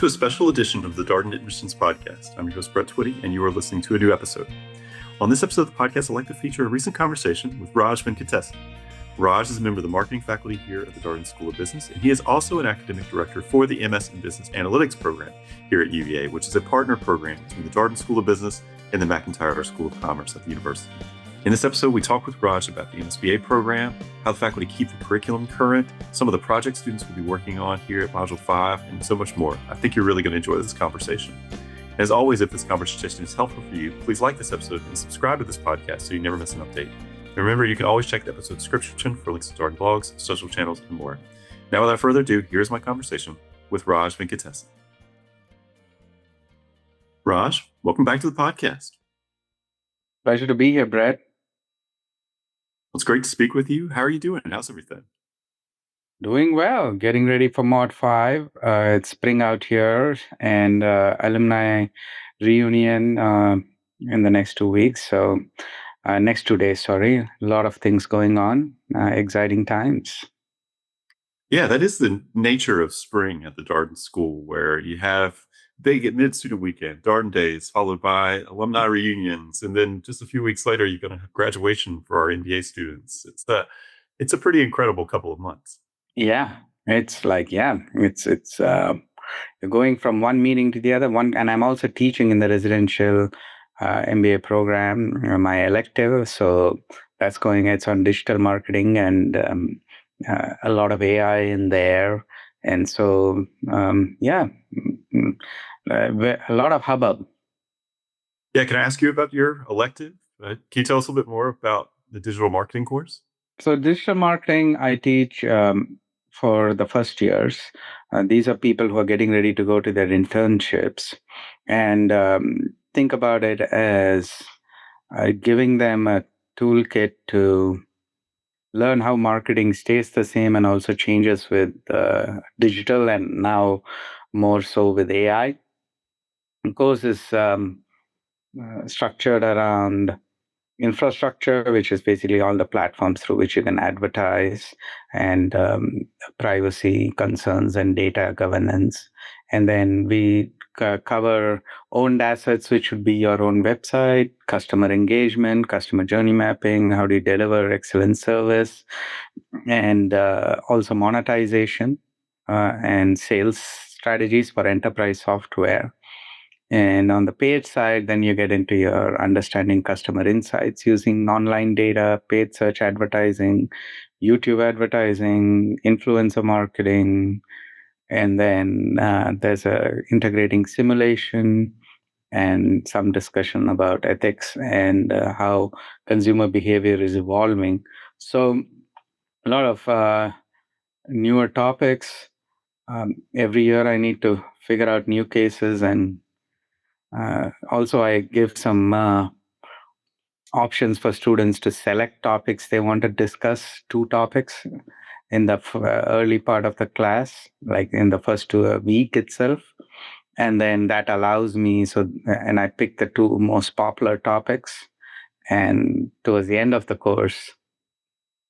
to a special edition of the Darden Admissions Podcast. I'm your host, Brett Twitty, and you are listening to a new episode. On this episode of the podcast, I'd like to feature a recent conversation with Raj Venkatesan. Raj is a member of the marketing faculty here at the Darden School of Business, and he is also an academic director for the MS in Business Analytics program here at UVA, which is a partner program between the Darden School of Business and the McIntyre School of Commerce at the university. In this episode, we talk with Raj about the MSBA program, how the faculty keep the curriculum current, some of the projects students will be working on here at Module 5, and so much more. I think you're really going to enjoy this conversation. As always, if this conversation is helpful for you, please like this episode and subscribe to this podcast so you never miss an update. And remember, you can always check the episode description for links to Darden blogs, social channels, and more. Now, without further ado, here's my conversation with Raj Venkatesan. Raj, welcome back to the podcast. Pleasure to be here, Brett. It's great to speak with you. How are you doing? How's everything? Doing well. Getting ready for Mod 5. It's spring out here and alumni reunion in the next 2 weeks. So next 2 days, sorry. A lot of things going on. Exciting times. Yeah, that is the nature of spring at the Darden School, where you have big mid-student weekend, Darden Days, followed by alumni reunions, and then just a few weeks later, you're going to have graduation for our MBA students. It's a pretty incredible couple of months. Yeah, it's going from one meeting to the other. And I'm also teaching in the residential MBA program, my elective. So that's going. It's on digital marketing and a lot of AI in there, and so a lot of hubbub. Yeah, can I ask you about your elective? Can you tell us a little bit more about the digital marketing course? So digital marketing, I teach for the first years. These are people who are getting ready to go to their internships, and think about it as giving them a toolkit to learn how marketing stays the same and also changes with digital, and now more so with AI. The course is structured around infrastructure, which is basically all the platforms through which you can advertise, and privacy concerns and data governance. And then we cover owned assets, which would be your own website, customer engagement, customer journey mapping, how do you deliver excellent service, and also monetization and sales strategies for enterprise software. And on the paid side, then you get into your understanding customer insights using online data, paid search advertising, YouTube advertising, influencer marketing, and then there's integrating simulation and some discussion about ethics and how consumer behavior is evolving. So a lot of newer topics. Every year I need to figure out new cases, and also I give some options for students to select topics they want to discuss, 2 topics in the early part of the class, like in the first week itself. And then that allows me, and I pick the 2 most popular topics. And towards the end of the course,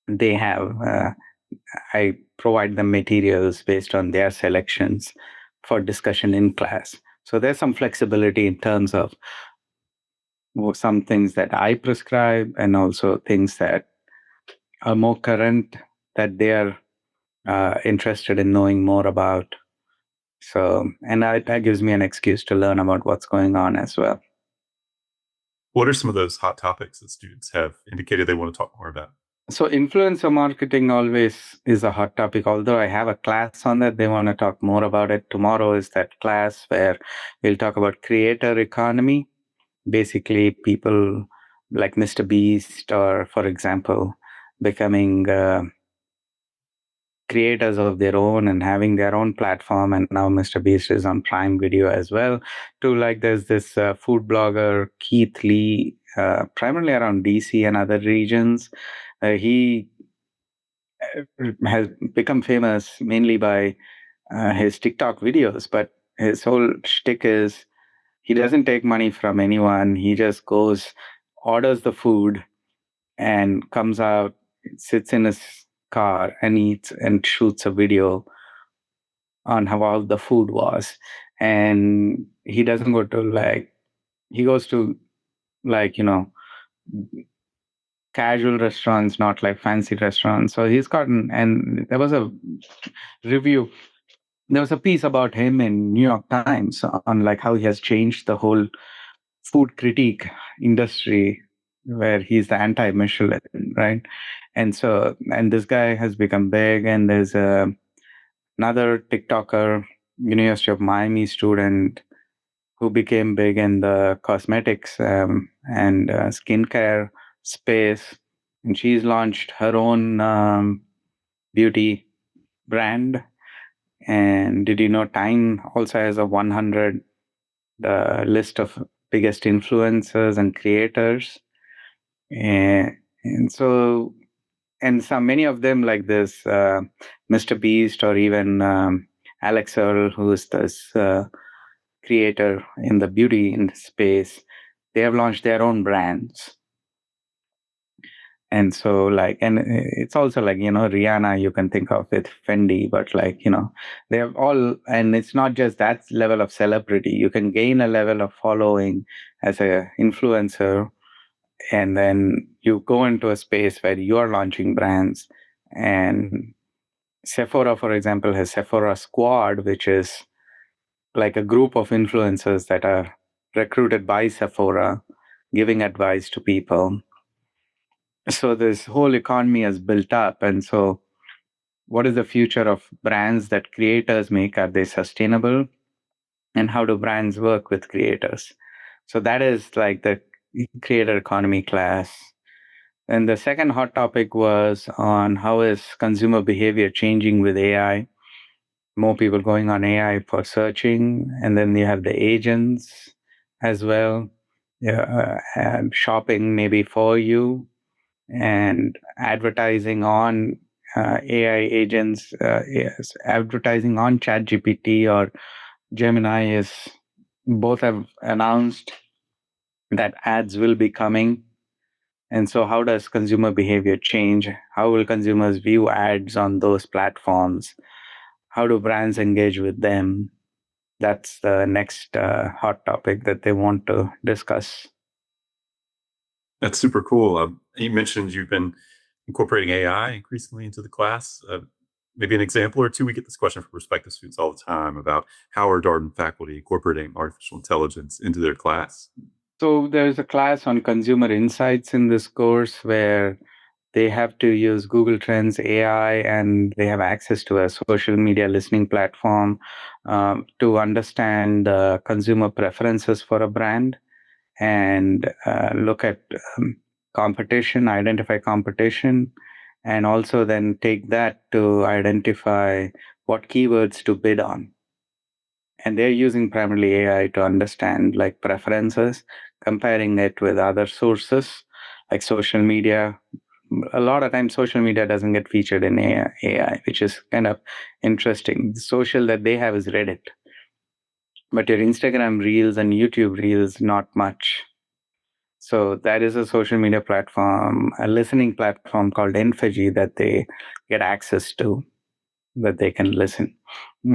they have, I provide them materials based on their selections for discussion in class. So there's some flexibility in terms of some things that I prescribe and also things that are more current that they are interested in knowing more about. So, and that gives me an excuse to learn about what's going on as well. What are some of those hot topics that students have indicated they want to talk more about? So influencer marketing always is a hot topic, although I have a class on that. They want to talk more about it. Tomorrow is that class where we'll talk about creator economy. Basically, people like Mr. Beast, or for example, becoming creators of their own and having their own platform. And now Mr. Beast is on Prime Video as well. There's this food blogger, Keith Lee, primarily around DC and other regions. He has become famous mainly by his TikTok videos, but his whole shtick is he doesn't take money from anyone. He just goes, orders the food, and comes out, sits in his car and eats and shoots a video on how all the food was. and he doesn't go to he goes to like, casual restaurants, not like fancy restaurants. So he's gotten, and there was a review, there was a piece about him in New York Times on like how he has changed the whole food critique industry, where he's the anti-Michelin, right? And so, and this guy has become big, and there's another TikToker, University of Miami student, who became big in the cosmetics and skincare space. And she's launched her own beauty brand. And did you know Time also has a 100 list of biggest influencers and creators? And so, and some many of them like this Mr. Beast, or even Alex Earl, who is this creator in the beauty in space, they have launched their own brands. And so and it's also Rihanna, you can think of with Fendi, but they have all, and it's not just that level of celebrity. You can gain a level of following as a influencer, and then you go into a space where you are launching brands. And Sephora, for example, has Sephora Squad, which is like a group of influencers that are recruited by Sephora, giving advice to people. So this whole economy has built up. And so what is the future of brands that creators make? Are they sustainable? And how do brands work with creators? So that is like the creator economy class. And the second hot topic was on how is consumer behavior changing with AI. More people going on AI for searching, and then you have the agents as well. Yeah, shopping maybe for you, and advertising on AI agents, yes, advertising on ChatGPT or Gemini is both have announced that ads will be coming. And so, how does consumer behavior change? How will consumers view ads on those platforms? How do brands engage with them? That's the next hot topic that they want to discuss. That's super cool. You mentioned you've been incorporating AI increasingly into the class. Maybe an example or two. We get this question from prospective students all the time about how are Darden faculty incorporating artificial intelligence into their class? So there's a class on consumer insights in this course where they have to use Google Trends AI, and they have access to a social media listening platform to understand consumer preferences for a brand, and look at competition, identify competition, and also then take that to identify what keywords to bid on. And they're using primarily AI to understand like preferences, comparing it with other sources like social media. A lot of times social media doesn't get featured in AI, which is kind of interesting. The social that they have is Reddit, but your Instagram reels and YouTube reels, not much. So that is a social media platform, a listening platform called Enfiji that they get access to, that they can listen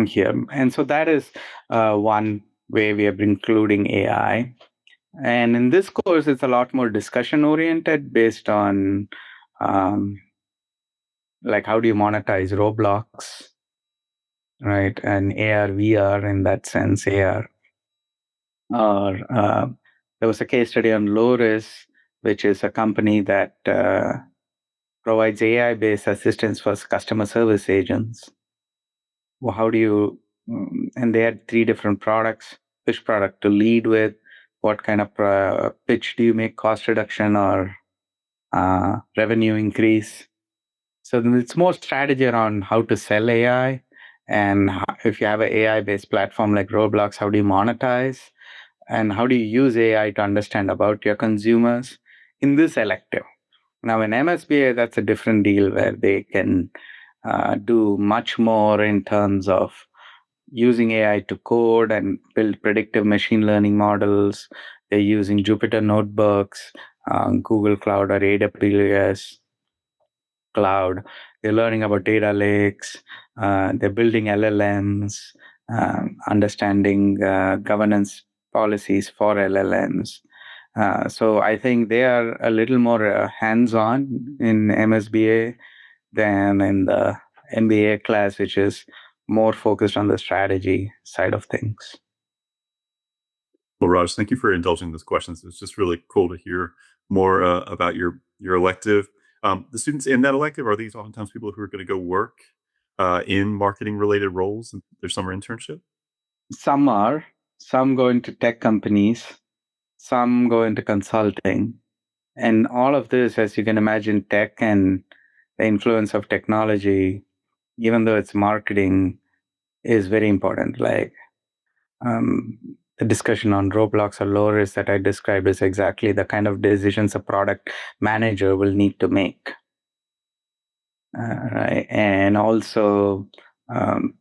here. And so that is one way we are including AI. And in this course, it's a lot more discussion oriented, based on like how do you monetize Roblox, right? And AR, VR in that sense, AR. Or there was a case study on Loris, which is a company that provides AI-based assistance for customer service agents. Well, how do you, and they had 3 different products, which product to lead with, what kind of pitch do you make, cost reduction or revenue increase. So then it's more strategy around how to sell AI. And if you have an AI-based platform like Roblox, how do you monetize? And how do you use AI to understand about your consumers in this elective? Now, in MSBA, that's a different deal where they can do much more in terms of using AI to code and build predictive machine learning models. They're using Jupyter notebooks, Google Cloud or AWS Cloud. They're learning about data lakes. They're building LLMs. understanding governance policies for LLMs. So I think they are a little more hands-on in MSBA than in the MBA class, which is more focused on the strategy side of things. Well, Raj, thank you for indulging those questions. It's just really cool to hear more about your elective. The students in that elective, are these oftentimes people who are going to go work in marketing related roles in their summer internship? Some are, some go into tech companies, some go into consulting. And all of this, as you can imagine, tech and the influence of technology, even though it's marketing, is very important. Like um, the discussion on Roblox or low risk that I described is exactly the kind of decisions a product manager will need to make. Right. And also, um,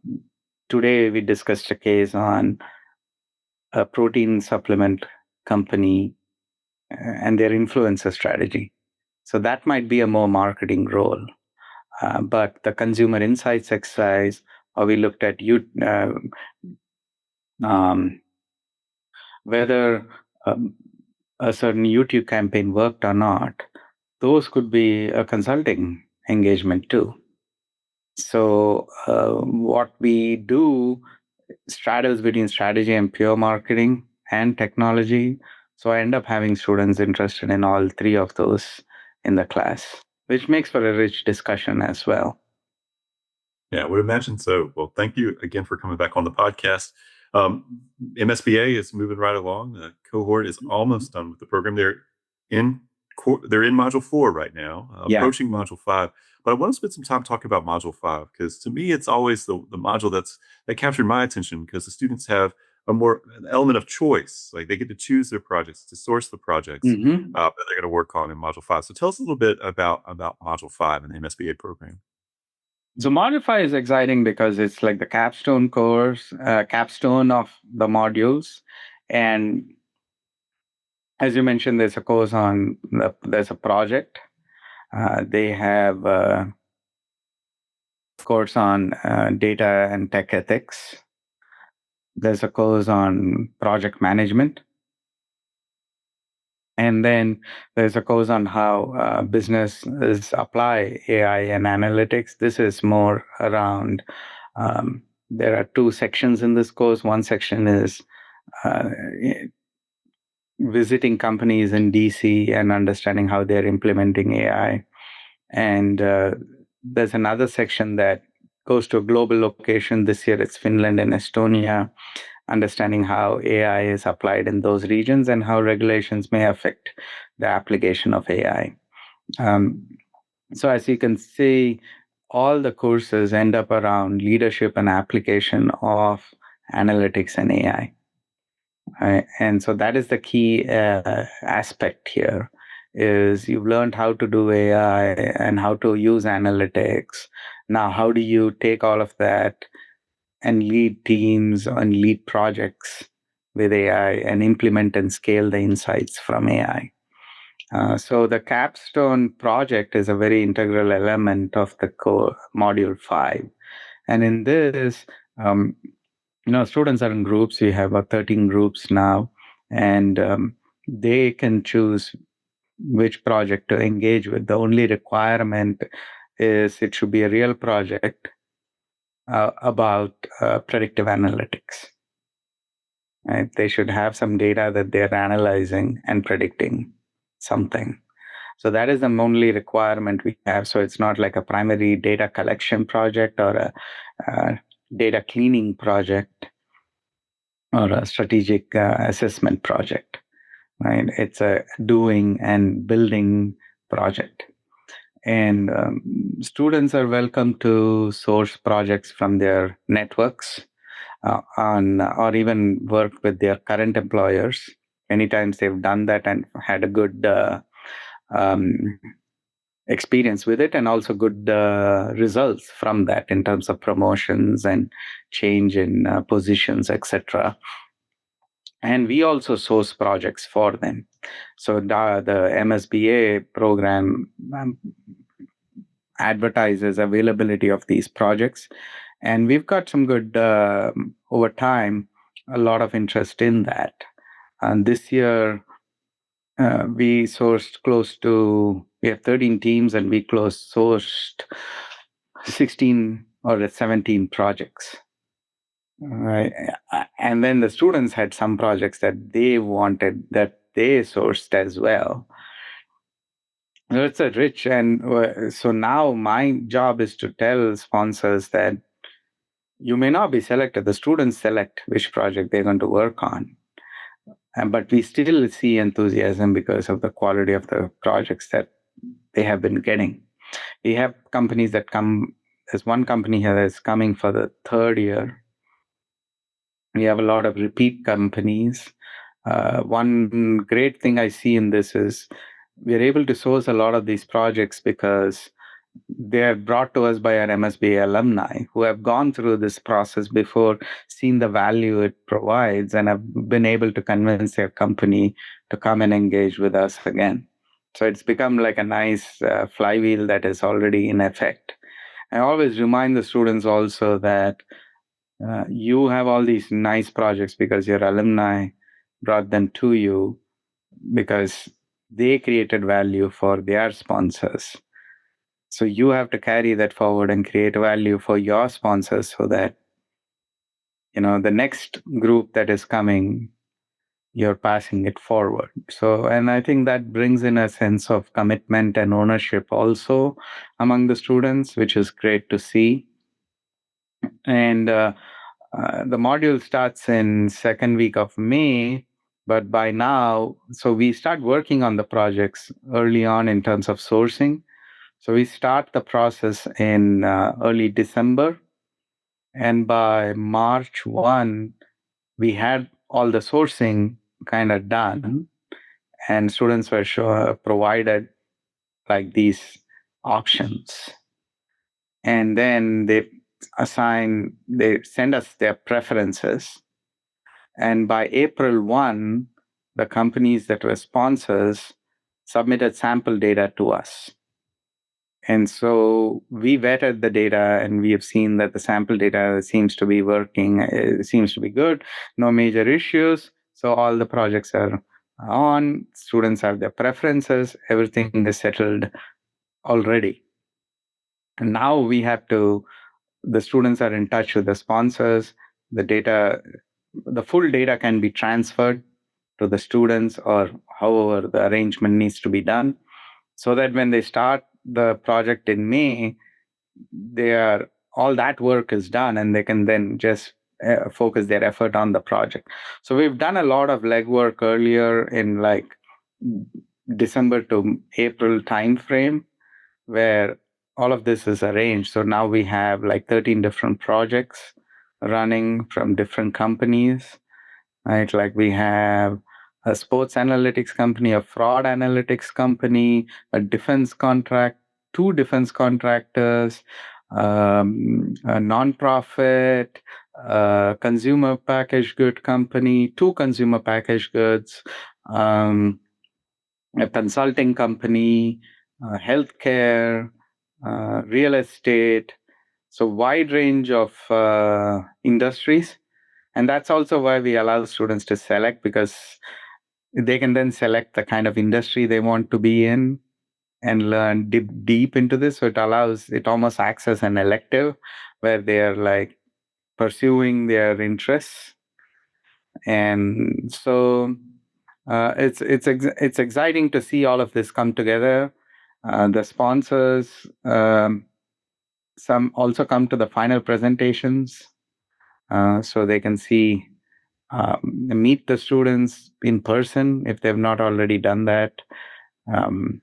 today we discussed a case on a protein supplement company and their influencer strategy. So that might be a more marketing role. But the consumer insights exercise, or we looked at um, whether a certain YouTube campaign worked or not, those could be a consulting engagement too. So what we do straddles between strategy and pure marketing and technology. So I end up having students interested in all three of those in the class, which makes for a rich discussion as well. Yeah, I would imagine so. Well, thank you again for coming back on the podcast. MSBA is moving right along. The cohort is almost done with the program. In they're in Module 4 right now, approaching Module 5. But I want to spend some time talking about Module 5 because to me, it's always the module that captured my attention because the students have an element of choice. Like they get to choose their projects, to source the projects that they're going to work on in Module 5. So tell us a little bit about Module 5 in the MSBA program. So Module 5 is exciting because it's like the capstone course, capstone of the modules. And as you mentioned, there's a course on, there's a project. They have a course on data and tech ethics. There's a course on project management. And then there's a course on how businesses apply AI and analytics. This is more around, there are two sections in this course. One section is visiting companies in DC and understanding how they're implementing AI. And there's another section that goes to a global location. This year it's Finland and Estonia, understanding how AI is applied in those regions and how regulations may affect the application of AI. So as you can see, all the courses end up around leadership and application of analytics and AI. And so that is the key aspect here is you've learned how to do AI and how to use analytics. Now, how do you take all of that and lead teams and lead projects with AI and implement and scale the insights from AI? So the capstone project is a very integral element of the core module 5. And in this, students are in groups. We have about 13 groups now, and they can choose which project to engage with. The only requirement is it should be a real project about predictive analytics. Right? They should have some data that they're analyzing and predicting something. So that is the only requirement we have. So it's not like a primary data collection project or a data cleaning project or a strategic assessment project, right? It's a doing and building project. And students are welcome to source projects from their networks or even work with their current employers. Many times they've done that and had a good experience with it and also good results from that in terms of promotions and change in positions, etc. And we also source projects for them. So the MSBA program advertises availability of these projects, And we've got some good, over time, a lot of interest in that. And this year, we have 13 teams, and we sourced 16 or 17 projects. Right. And then the students had some projects that they wanted that they sourced as well. It's a rich, and so now my job is to tell sponsors that you may not be selected. The students select which project they're going to work on. But we still see enthusiasm because of the quality of the projects that they have been getting. We have companies that come. There's one company here that's coming for the third year. We have a lot of repeat companies. One great thing I see in this is we're able to source a lot of these projects because they are brought to us by our MSBA alumni who have gone through this process before, seen the value it provides, and have been able to convince their company to come and engage with us again. So it's become like a nice flywheel that is already in effect. I always remind the students also that you have all these nice projects because your alumni brought them to you because they created value for their sponsors. So you have to carry that forward and create value for your sponsors so that, the next group that is coming, you're passing it forward. So, and I think that brings in a sense of commitment and ownership also among the students, which is great to see. And the module starts in second week of May, but by now, so we start working on the projects early on in terms of sourcing. So we start the process in early December, and by March 1, we had all the sourcing kind of done, and students were provided like these options. And then they send us their preferences. And by April 1, the companies that were sponsors submitted sample data to us. And so we vetted the data, and we have seen that the sample data seems to be working, seems to be good, no major issues. So all the projects are on, students have their preferences, everything is settled already. And now the students are in touch with the sponsors, the full data can be transferred to the students or however the arrangement needs to be done, so that when they start the project in May, all that work is done and they can then just focus their effort on the project. So we've done a lot of legwork earlier in like December to April timeframe where all of this is arranged. So now we have like 13 different projects running from different companies, right? Like we have a sports analytics company, a fraud analytics company, two defense contractors, a nonprofit, consumer packaged good company, two consumer packaged goods, a consulting company, healthcare, real estate. So wide range of industries. And that's also why we allow students to select, because they can then select the kind of industry they want to be in and learn deep into this. So it almost acts as an elective where they're like pursuing their interests. And so it's exciting to see all of this come together. The sponsors, some also come to the final presentations, so they can meet the students in person if they've not already done that. And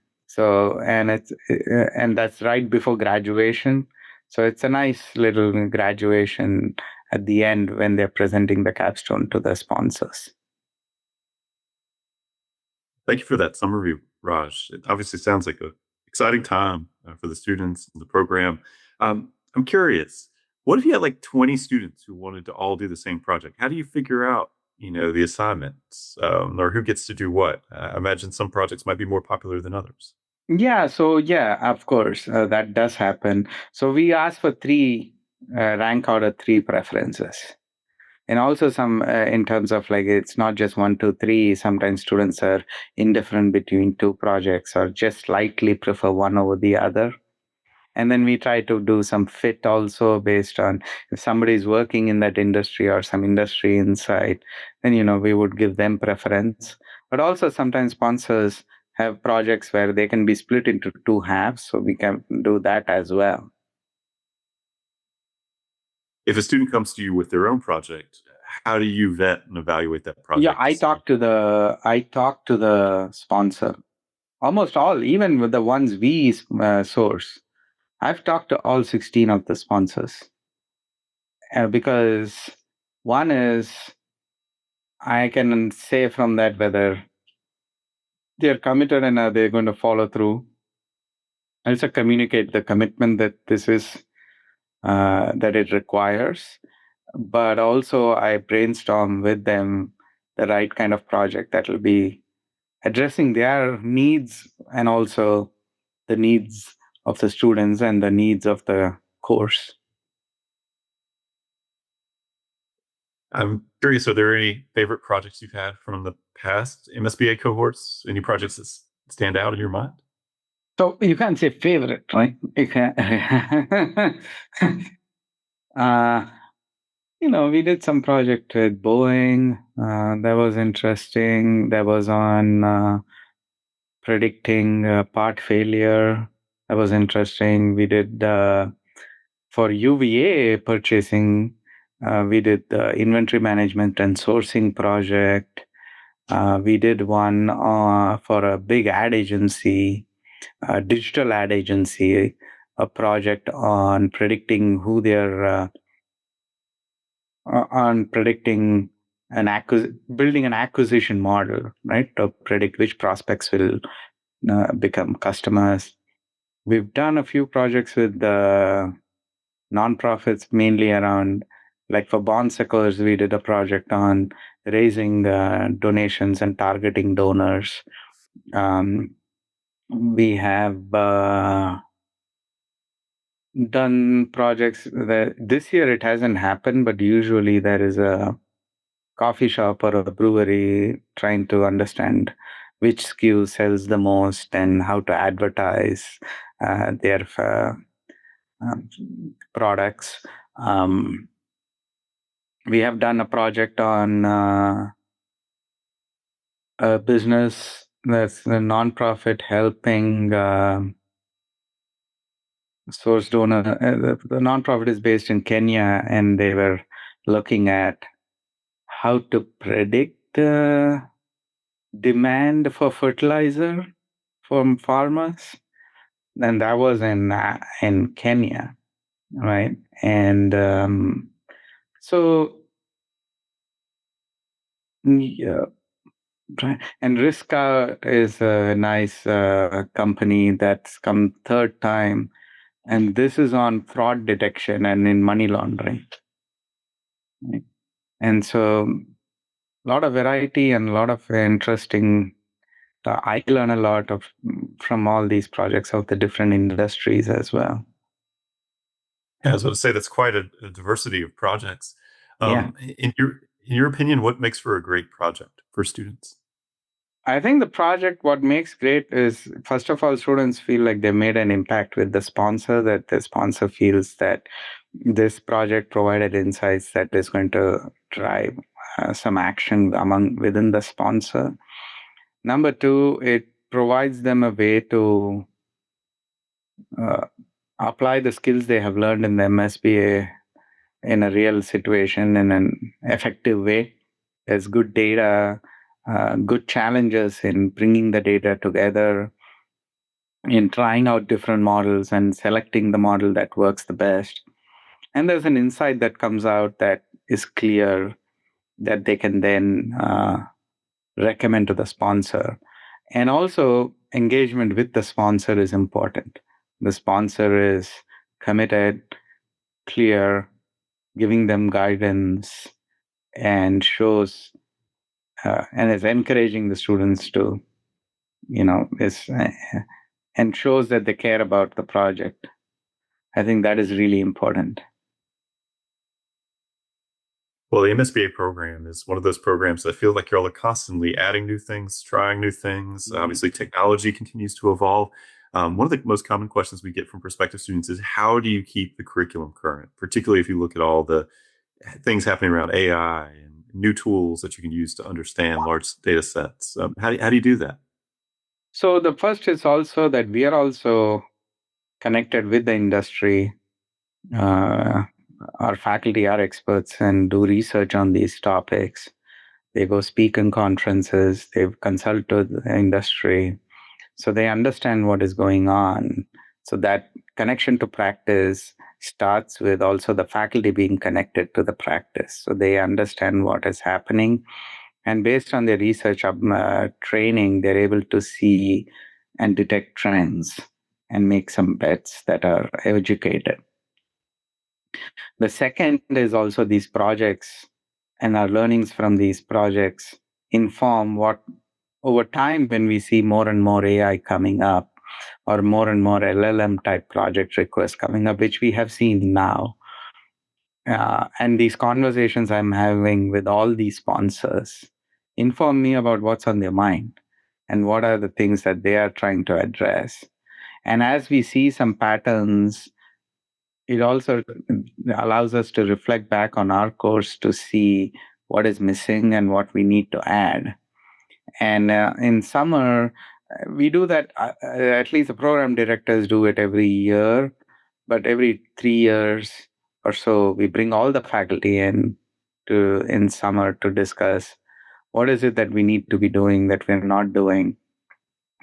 that's right before graduation. So it's a nice little graduation at the end when they're presenting the capstone to the sponsors. Thank you for that summary, Raj. It obviously sounds like an exciting time for the students in the program. I'm curious, what if you had like 20 students who wanted to all do the same project? How do you figure out, the assignments or who gets to do what? I imagine some projects might be more popular than others. Yeah, so yeah, of course, that does happen. So we ask for three rank order 3 preferences. And also some in terms of like it's not just 1, 2, 3. Sometimes students are indifferent between 2 projects or just slightly prefer one over the other. And then we try to do some fit also based on if somebody is working in that industry or some industry insight, then we would give them preference. But also sometimes sponsors have projects where they can be split into 2 halves, so we can do that as well. If a student comes to you with their own project, how do you vet and evaluate that project? Yeah, I talk to the sponsor. Almost all, even with the ones we source. I've talked to all 16 of the sponsors because one is I can say from that whether they're committed and are they going to follow through. I also communicate the commitment that this is that it requires, but also I brainstorm with them the right kind of project that will be addressing their needs and also the needs of the students and the needs of the course. I'm curious, are there any favorite projects you've had from the past MSBA cohorts? Any projects that stand out in your mind? So you can't say favorite, right? You can. We did some project with Boeing. That was interesting. That was on predicting part failure. That was interesting. We did for UVA purchasing. We did the inventory management and sourcing project. We did one for a big ad agency, a digital ad agency, a project on predicting who their on predicting building an acquisition model, right, to predict which prospects will become customers. We've done a few projects with nonprofits, mainly around, like for Bond Secors, we did a project on raising donations and targeting donors. We have done projects that this year it hasn't happened, but usually there is a coffee shop or a brewery trying to understand which SKU sells the most and how to advertise their um, products. We have done a project on a business that's a nonprofit helping source donor. The nonprofit is based in Kenya, and they were looking at how to predict the demand for fertilizer from farmers, and that was in Kenya, right? And so yeah, and Riska is a nice company that's come third time, and this is on fraud detection and in money laundering. Right? And so a lot of variety and a lot of interesting. I learn a lot from all these projects of the different industries as well. Yeah, I was going to say that's quite a diversity of projects. Yeah. In your opinion, what makes for a great project for students? I think the project, what makes great is, first of all, students feel like they made an impact with the sponsor, that the sponsor feels that this project provided insights that is going to drive some action within the sponsor. Number two, it provides them a way to apply the skills they have learned in the MSBA in a real situation in an effective way. There's good data, good challenges in bringing the data together, in trying out different models and selecting the model that works the best. And there's an insight that comes out that is clear that they can then recommend to the sponsor. And also, engagement with the sponsor is important. The sponsor is committed, clear, giving them guidance, and shows and is encouraging the students to, is and shows that they care about the project. I think that is really important. Well, the MSBA program is one of those programs that feel like you're all constantly adding new things, trying new things. Obviously, technology continues to evolve. One of the most common questions we get from prospective students is how do you keep the curriculum current, particularly if you look at all the things happening around AI and new tools that you can use to understand large data sets. How do you do that? So the first is also that we are also connected with the industry. Uh, our faculty are experts and do research on these topics. They go speak in conferences, they've consulted the industry, so they understand what is going on. So that connection to practice starts with also the faculty being connected to the practice. So they understand what is happening. And based on their research training, they're able to see and detect trends and make some bets that are educated. The second is also these projects, and our learnings from these projects inform what over time when we see more and more AI coming up or more and more LLM type project requests coming up, which we have seen now. And these conversations I'm having with all these sponsors inform me about what's on their mind and what are the things that they are trying to address. And as we see some patterns, it also allows us to reflect back on our course to see what is missing and what we need to add. And in summer, we do that, at least the program directors do it every year, but every 3 years or so, we bring all the faculty in summer to discuss what is it that we need to be doing that we're not doing.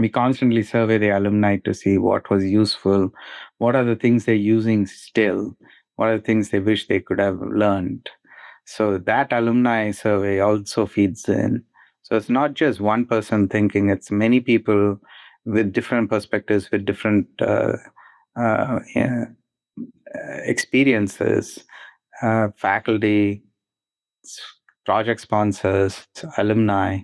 We constantly survey the alumni to see what was useful, what are the things they're using still, what are the things they wish they could have learned. So that alumni survey also feeds in. So it's not just one person thinking, it's many people with different perspectives, with different yeah, experiences, faculty, project sponsors, alumni,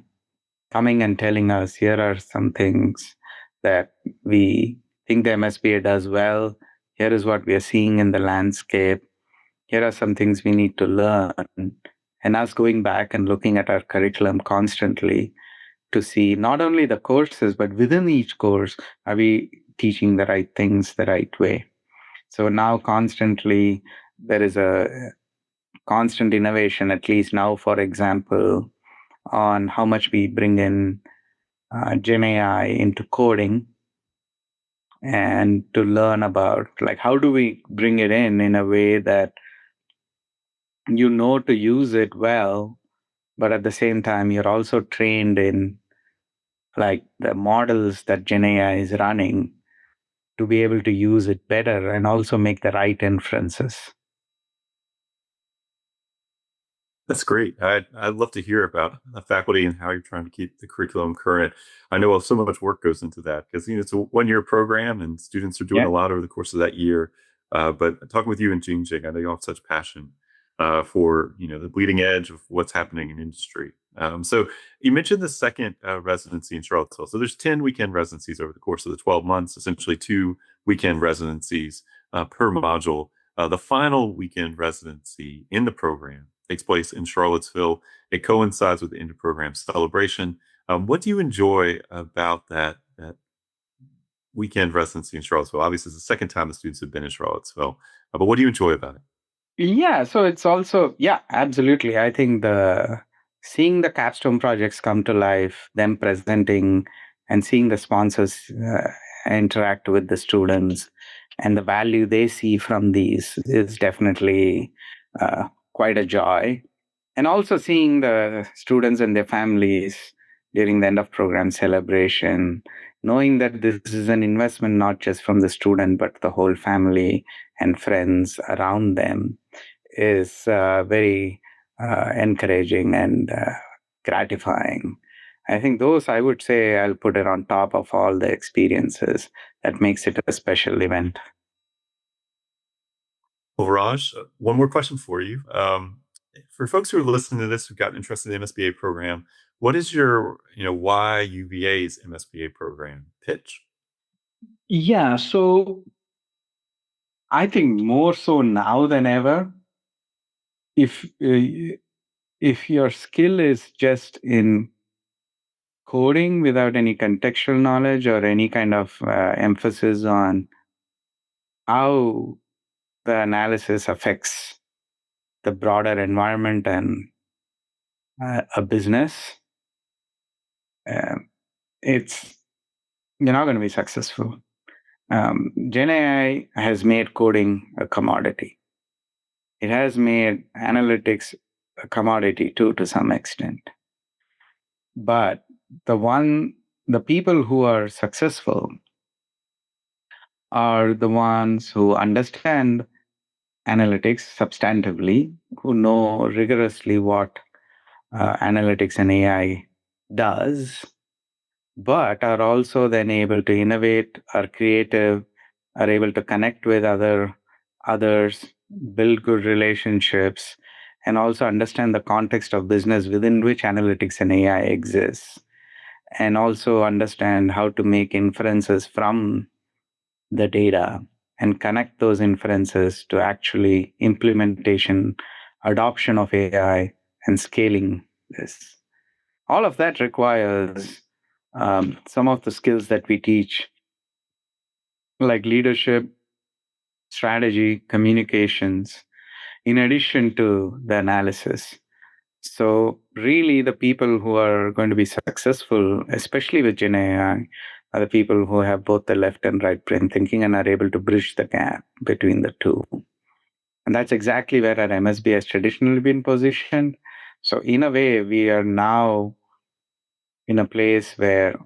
coming and telling us here are some things that we think the MSBA does well. Here is what we are seeing in the landscape. Here are some things we need to learn. And us going back and looking at our curriculum constantly to see not only the courses, but within each course, are we teaching the right things the right way? So now constantly there is a constant innovation, at least now, for example, on how much we bring in Gen AI into coding and to learn about like how do we bring it in a way that you know to use it well, but at the same time you're also trained in like the models that Gen AI is running to be able to use it better and also make the right inferences. That's great. I'd love to hear about the faculty and how you're trying to keep the curriculum current. I know so much work goes into that because it's a 1 year program and students are doing Yeah. a lot over the course of that year. But talking with you and Jingjing, I know you all have such passion for the bleeding edge of what's happening in industry. So you mentioned the second residency in Charlottesville. So there's 10 weekend residencies over the course of the 12 months, essentially 2 weekend residencies per module. The final weekend residency in the program takes place in Charlottesville. It coincides with the end of program celebration. What do you enjoy about that weekend residency in Charlottesville? Obviously, it's the second time the students have been in Charlottesville, but what do you enjoy about it? Yeah, so it's also, yeah, absolutely. I think the seeing the capstone projects come to life, them presenting and seeing the sponsors interact with the students and the value they see from these is definitely quite a joy. And also seeing the students and their families during the end of program celebration, knowing that this is an investment not just from the student, but the whole family and friends around them is very encouraging and gratifying. I think those, I would say, I'll put it on top of all the experiences that makes it a special event. Well, Raj, one more question for you. For folks who are listening to this who've got interested in the MSBA program, what is your, why UVA's MSBA program pitch? Yeah, so I think more so now than ever, if if your skill is just in coding without any contextual knowledge or any kind of emphasis on how the analysis affects the broader environment and a business, um, it's you're not going to be successful. Gen AI has made coding a commodity. It has made analytics a commodity too, to some extent. But the people who are successful are the ones who understand analytics substantively, who know rigorously what analytics and AI does, but are also then able to innovate, are creative, are able to connect with others, build good relationships, and also understand the context of business within which analytics and AI exists, and also understand how to make inferences from the data and connect those inferences to actually implementation, adoption of AI, and scaling this. All of that requires some of the skills that we teach, like leadership, strategy, communications, in addition to the analysis. So, really, the people who are going to be successful, especially with Gen AI, are the people who have both the left and right brain thinking and are able to bridge the gap between the two. And that's exactly where our MSB has traditionally been positioned. So, in a way, we are now in a place where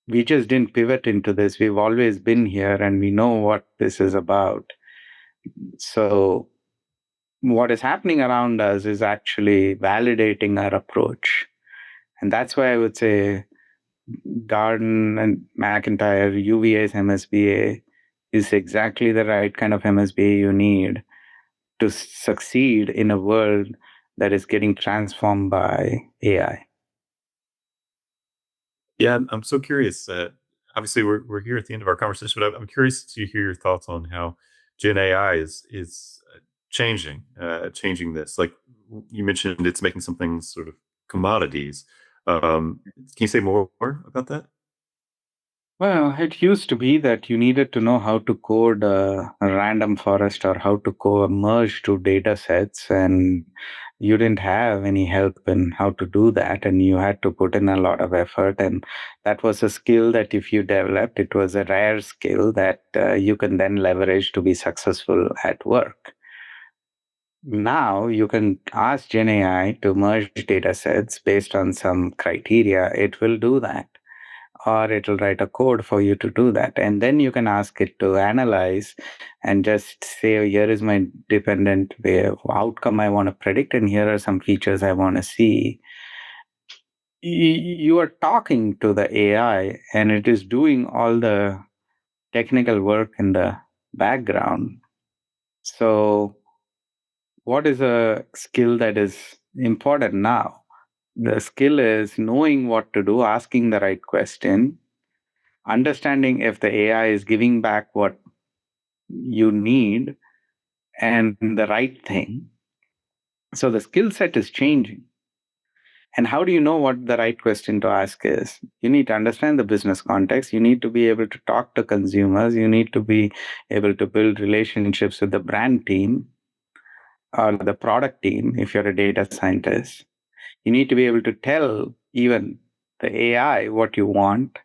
we just didn't pivot into this. We've always been here and we know what this is about. So, what is happening around us is actually validating our approach. And that's why I would say Darden and McIntyre, UVA's MSBA is exactly the right kind of MSBA you need to succeed in a world that is getting transformed by AI. Yeah, I'm so curious. Obviously, we're here at the end of our conversation, but I'm curious to hear your thoughts on how Gen AI is changing this. Like you mentioned, it's making some things sort of commodities. Can you say more about that? Well, it used to be that you needed to know how to code a random forest or how to merge two data sets, and you didn't have any help in how to do that, and you had to put in a lot of effort. And that was a skill that, if you developed, it was a rare skill that you can then leverage to be successful at work. Now you can ask Gen AI to merge data sets based on some criteria, it will do that, or it'll write a code for you to do that. And then you can ask it to analyze and just say, here is my dependent outcome I want to predict, and here are some features I want to see. You are talking to the AI, and it is doing all the technical work in the background. So, what is a skill that is important now? The skill is knowing what to do, asking the right question, understanding if the AI is giving back what you need and the right thing. So the skill set is changing. And how do you know what the right question to ask is? You need to understand the business context. You need to be able to talk to consumers. You need to be able to build relationships with the brand team or the product team if you're a data scientist. You need to be able to tell even the AI what you want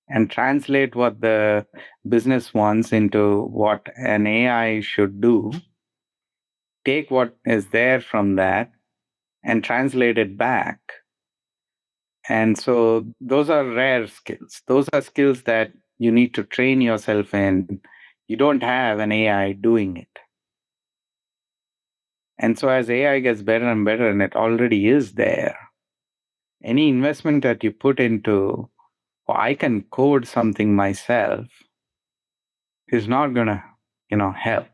and translate what the business wants into what an AI should do, take what is there from that and translate it back. And so those are rare skills. Those are skills that you need to train yourself in. You don't have an AI doing it. And so as AI gets better and better, and it already is there, any investment that you put into, oh, I can code something myself, is not going to, help.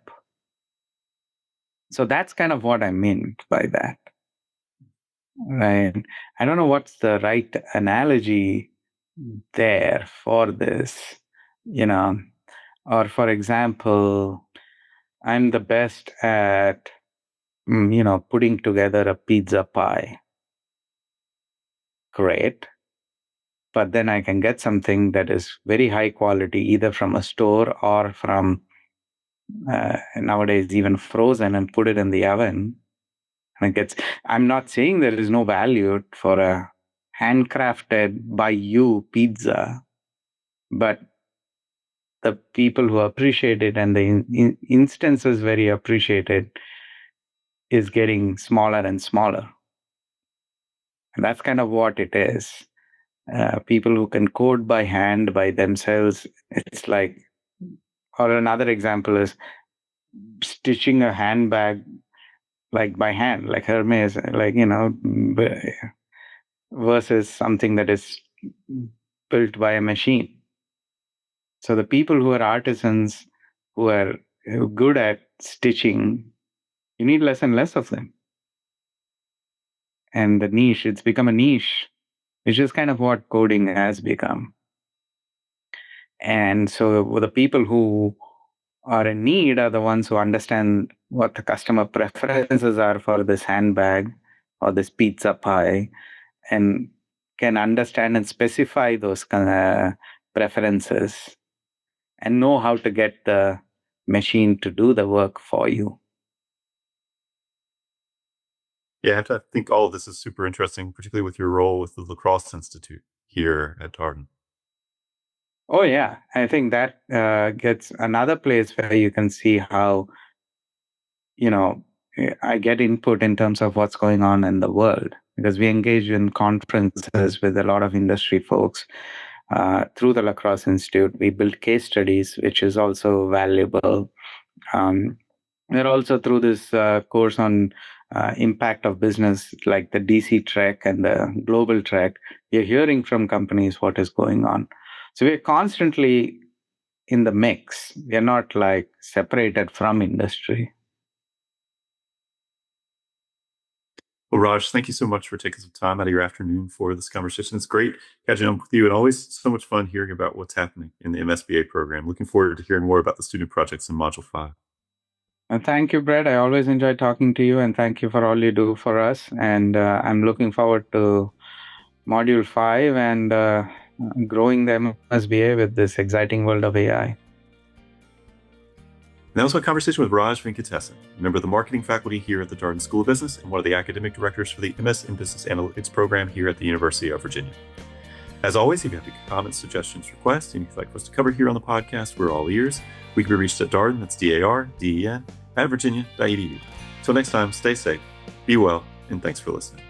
So that's kind of what I meant by that. Right. I don't know what's the right analogy there for this, you know, or for example, I'm the best at putting together a pizza pie. Great. But then I can get something that is very high quality, either from a store or from nowadays even frozen, and put it in the oven. And I'm not saying there is no value for a handcrafted by you pizza, but the people who appreciate it and the instances where you appreciate it is getting smaller and smaller. And that's kind of what it is. People who can code by hand by themselves, it's like, or another example is stitching a handbag like by hand, like Hermes, like, versus something that is built by a machine. So the people who are artisans, who are good at stitching, you need less and less of them. And the niche, it's become a niche, which is kind of what coding has become. And so the people who are in need are the ones who understand what the customer preferences are for this handbag or this pizza pie, and can understand and specify those preferences and know how to get the machine to do the work for you. Yeah, I think all of this is super interesting, particularly with your role with the Lacrosse Institute here at Darden. Oh, yeah. I think that gets another place where you can see how, I get input in terms of what's going on in the world, because we engage in conferences with a lot of industry folks. Through the Lacrosse Institute, we build case studies, which is also valuable. We're also through this course on impact of business, like the DC Trek and the Global Trek. You're hearing from companies what is going on. So we're constantly in the mix. We're not like separated from industry. Well, Raj, thank you so much for taking some time out of your afternoon for this conversation. It's great catching up with you, and always so much fun hearing about what's happening in the MSBA program. Looking forward to hearing more about the student projects in Module 5. And thank you, Brett. I always enjoy talking to you, and thank you for all you do for us. And I'm looking forward to Module 5 and growing the MSBA with this exciting world of AI. And that was my conversation with Raj Venkatesan, a member of the marketing faculty here at the Darden School of Business and one of the academic directors for the MS in Business Analytics program here at the University of Virginia. As always, if you have any comments, suggestions, requests, and you'd like us to cover here on the podcast, we're all ears. We can be reached at Darden, that's DARDEN, @virginia.edu. Until next time, stay safe, be well, and thanks for listening.